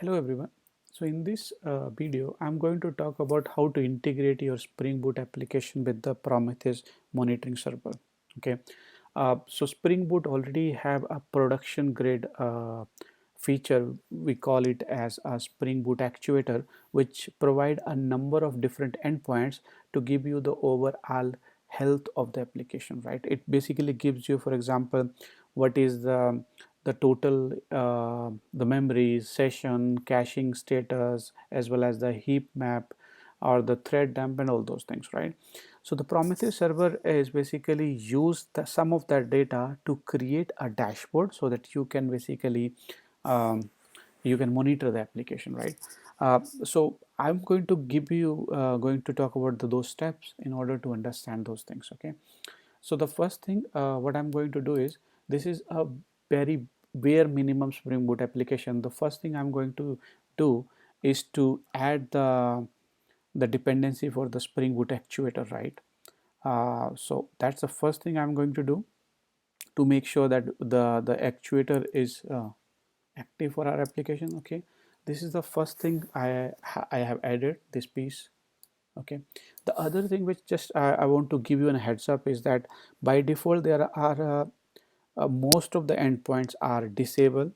Hello everyone. So in this video, I'm going to talk about how to integrate your Spring Boot application with the Prometheus monitoring server. Okay. So Spring Boot already have a production grade feature. We call it as a Spring Boot Actuator, which provide a number of different endpoints to give you the overall health of the application, right? It basically gives you, for example, what is the total the memory session caching status as well as the heap map or the thread dump and all those things, right? So the Prometheus server is basically use some of that data to create a dashboard so that you can basically um, you can monitor the application, right? So I'm going to give you going to talk about those steps in order to understand those things. Okay, so the first thing what I'm going to do is, this is a very bare minimum Spring Boot application. The first thing I'm going to do is to add the dependency for the Spring Boot actuator, right? So that's the first thing I'm going to do to make sure that the actuator is active for our application. Okay, this is the first thing I have added this piece. Okay, the other thing which just I want to give you a heads up is that by default there are most of the endpoints are disabled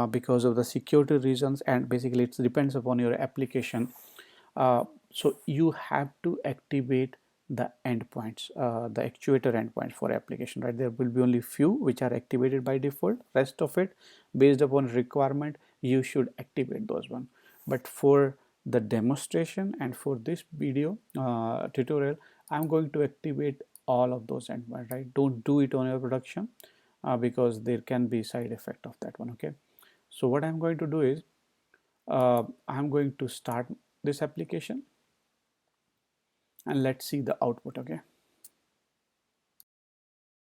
because of the security reasons, and basically it depends upon your application. So you have to activate the endpoints, the actuator endpoints for application, right? There will be only few which are activated by default. Rest of it, based upon requirement, you should activate those one. But for the demonstration and for this video tutorial, I'm going to activate all of those endpoints, right? Don't do it on your production because there can be side effect of that one. Okay, so what I'm going to do is I'm going to start this application and let's see the output. Okay,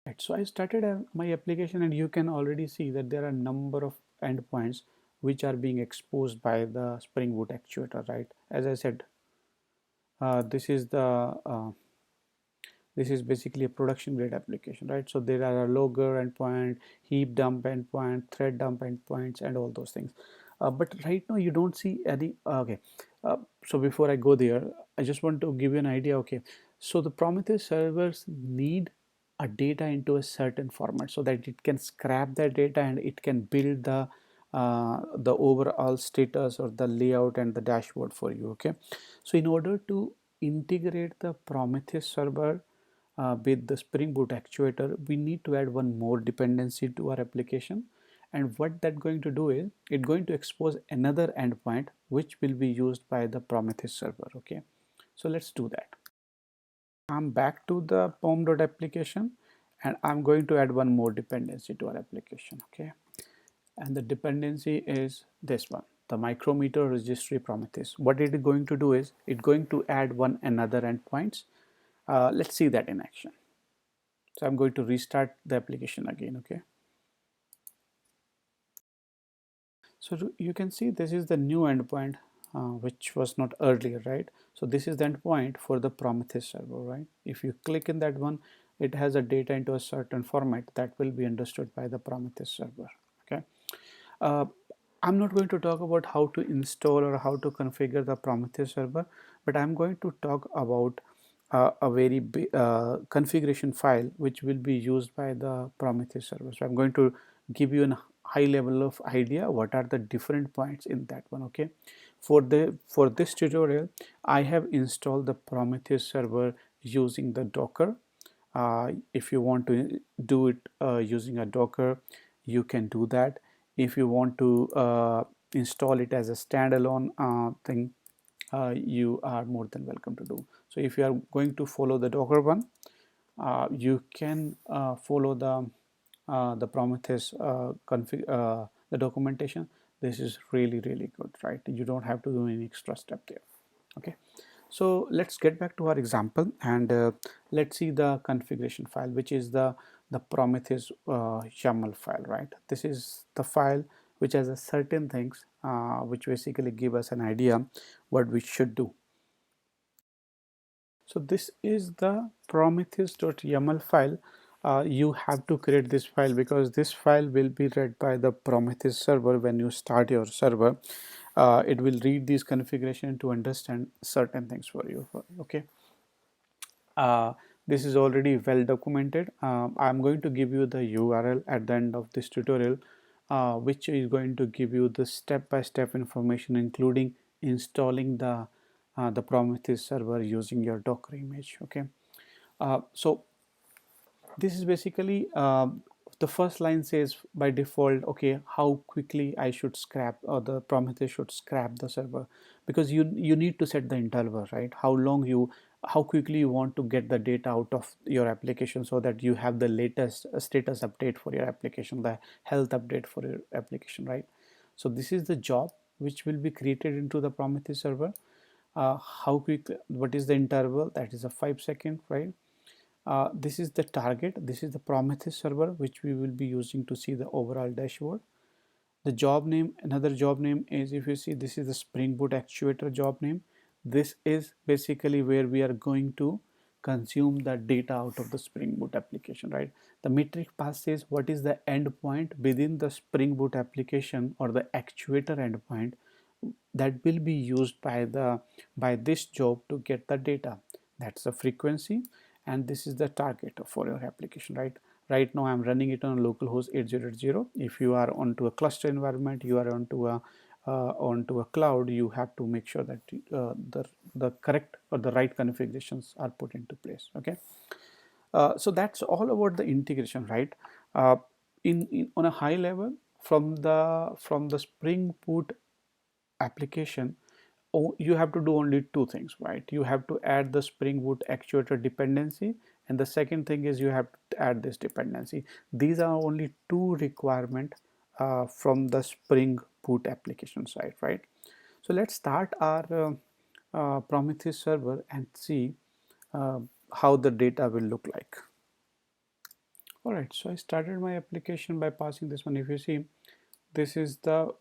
right, so I started my application and you can already see that there are a number of endpoints which are being exposed by the Spring Boot actuator, right? As I said, this is the this is basically a production grade application, right? So there are a logger endpoint, heap dump endpoint, thread dump endpoints, and all those things. But right now you don't see any. Okay, so before I go there, I just want to give you an idea. Okay, so the Prometheus servers need a data into a certain format so that it can scrap that data and it can build the overall status or the layout and the dashboard for you. Okay, so in order to integrate the Prometheus server with the Spring Boot actuator, we need to add one more dependency to our application. And what that going to do is, it's going to expose another endpoint which will be used by the Prometheus server. Okay, so let's do that. I'm back to the pom.application application and I'm going to add one more dependency to our application. Okay, and the dependency is this one, the Micrometer registry Prometheus. What it is going to do is, it's going to add one another endpoints. Let's see that in action. So I'm going to restart the application again. Okay, so you can see this is the new endpoint which was not earlier, right? So this is the endpoint for the Prometheus server, right? If you click in that one, it has a data into a certain format that will be understood by the Prometheus server. Okay, uh, I'm not going to talk about how to install or how to configure the Prometheus server, but I'm going to talk about a very big configuration file which will be used by the Prometheus server. So I'm going to give you a high level of idea what are the different points in that one. Okay, for this tutorial, I have installed the Prometheus server using the Docker. If you want to do it using a Docker, you can do that. If you want to install it as a standalone thing, you are more than welcome to do. So if you are going to follow the Docker one, you can follow the Prometheus the documentation. This is really good, right? You don't have to do any extra step there. Okay, so let's get back to our example and let's see the configuration file, which is the Prometheus YAML file, right? This is the file which has a certain things which basically give us an idea what we should do. So this is the Prometheus.yaml file. You have to create this file because this file will be read by the Prometheus server when you start your server. it will read these configuration to understand certain things for you. Okay. uh, this is already well documented. I'm going to give you the URL at the end of this tutorial, which is going to give you the step-by-step information, including installing the Prometheus server using your Docker image. Okay. So this is basically the first line says by default, okay, how quickly I should scrap, or the Prometheus should scrap the server, because you need to set the interval, right? How quickly you want to get the data out of your application, so that you have the latest status update for your application, the health update for your application, right? So this is the job which will be created into the Prometheus server. How quick, what is the interval? That is a 5 second, right? This is the target, this is the Prometheus server which we will be using to see the overall dashboard. The job name, another job name is, if you see, this is the Spring Boot Actuator job name. This is basically where we are going to consume the data out of the Spring Boot application, right? The metric path says what is the endpoint within the Spring Boot application, or the actuator endpoint, that will be used by this job to get the data. That's the frequency, and this is the target for your application, right? Right now I'm running it on localhost 8080. If you are onto a cluster environment, you are onto a cloud, you have to make sure that the correct or the right configurations are put into place. Okay. So that's all about the integration, right? uh, in on a high level, from the Spring Boot application, you have to do only two things, right? You have to add the Spring Boot Actuator dependency, and the second thing is you have to add this dependency. These are only two requirement from the Spring Boot application side, right? So let's start our Prometheus server and see uh, how the data will look like. All right, so I started my application by passing this one. If you see, this is the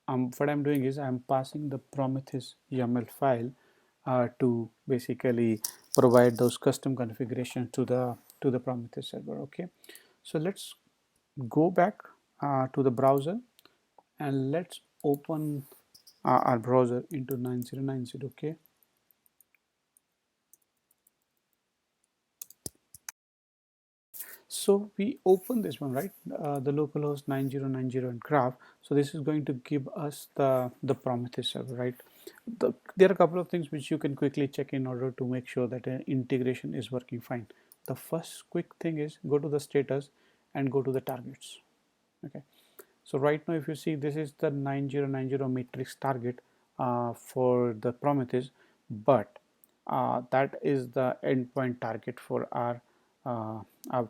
what I'm doing is I'm passing the Prometheus YAML file to basically provide those custom configurations to the Prometheus server. Okay, so let's go back to the browser, and let's open our browser into 9090. Okay, so we open this one, right? The localhost 9090 and graph. So this is going to give us the Prometheus server, right? There are a couple of things which you can quickly check in order to make sure that an integration is working fine. The first quick thing is go to the status and go to the targets. Okay, so right now if you see, this is the 9090 matrix target for the Prometheus, but that is the endpoint target for our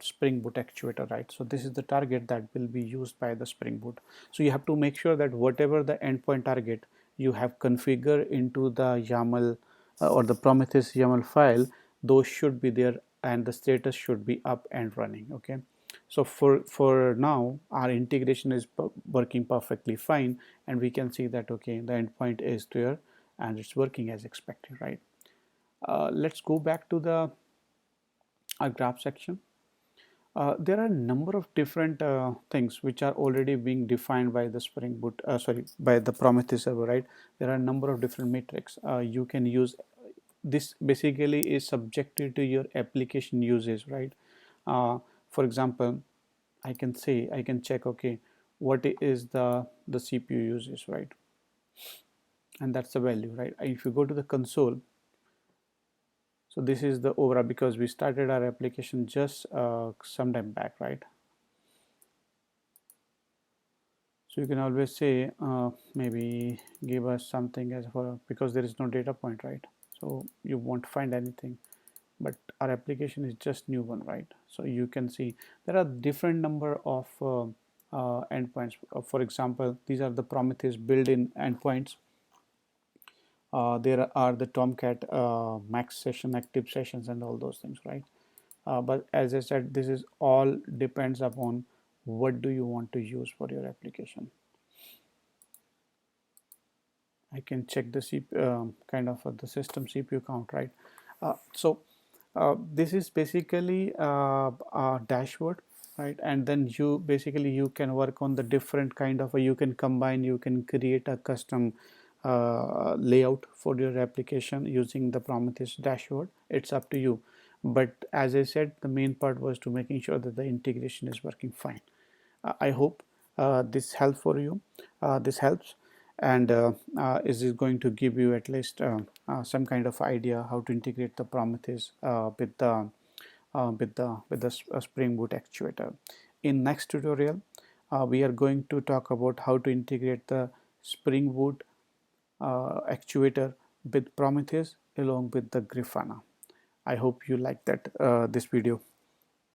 Spring Boot actuator, right? So this is the target that will be used by the Spring Boot. So you have to make sure that whatever the endpoint target you have configured into the YAML or the Prometheus YAML file, those should be there, and the status should be up and running. Okay, so for now our integration is working perfectly fine, and we can see that okay, the endpoint is there and it's working as expected, right? Let's go back to the our graph section. There are a number of different things which are already being defined by the Spring Boot, sorry, by the Prometheus server, right? There are a number of different metrics you can use. This basically is subjected to your application uses, right? For example, I can check, okay, what is the CPU uses, right? And that's the value, right? If you go to the console, so this is the overall, because we started our application just some time back, right? So you can always say maybe give us something as for, because there is no data point, right? So you won't find anything, but our application is just new one, right? So you can see there are different number of endpoints. For example, these are the Prometheus built-in endpoints. There are the Tomcat max session, active sessions, and all those things, right? But as I said, this is all depends upon what do you want to use for your application. I can check the CPU, kind of the system CPU count, right? This is basically a dashboard, right? And then you can work on the different kind of, you can combine, you can create a custom layout for your application using the Prometheus dashboard. It's up to you, but as I said, the main part was to making sure that the integration is working fine. I hope this helps for you. This helps, and is going to give you at least some kind of idea how to integrate the Prometheus with the Spring Boot actuator. In next tutorial, we are going to talk about how to integrate the Spring Boot actuator with Prometheus along with the Grafana. I hope you like that this video.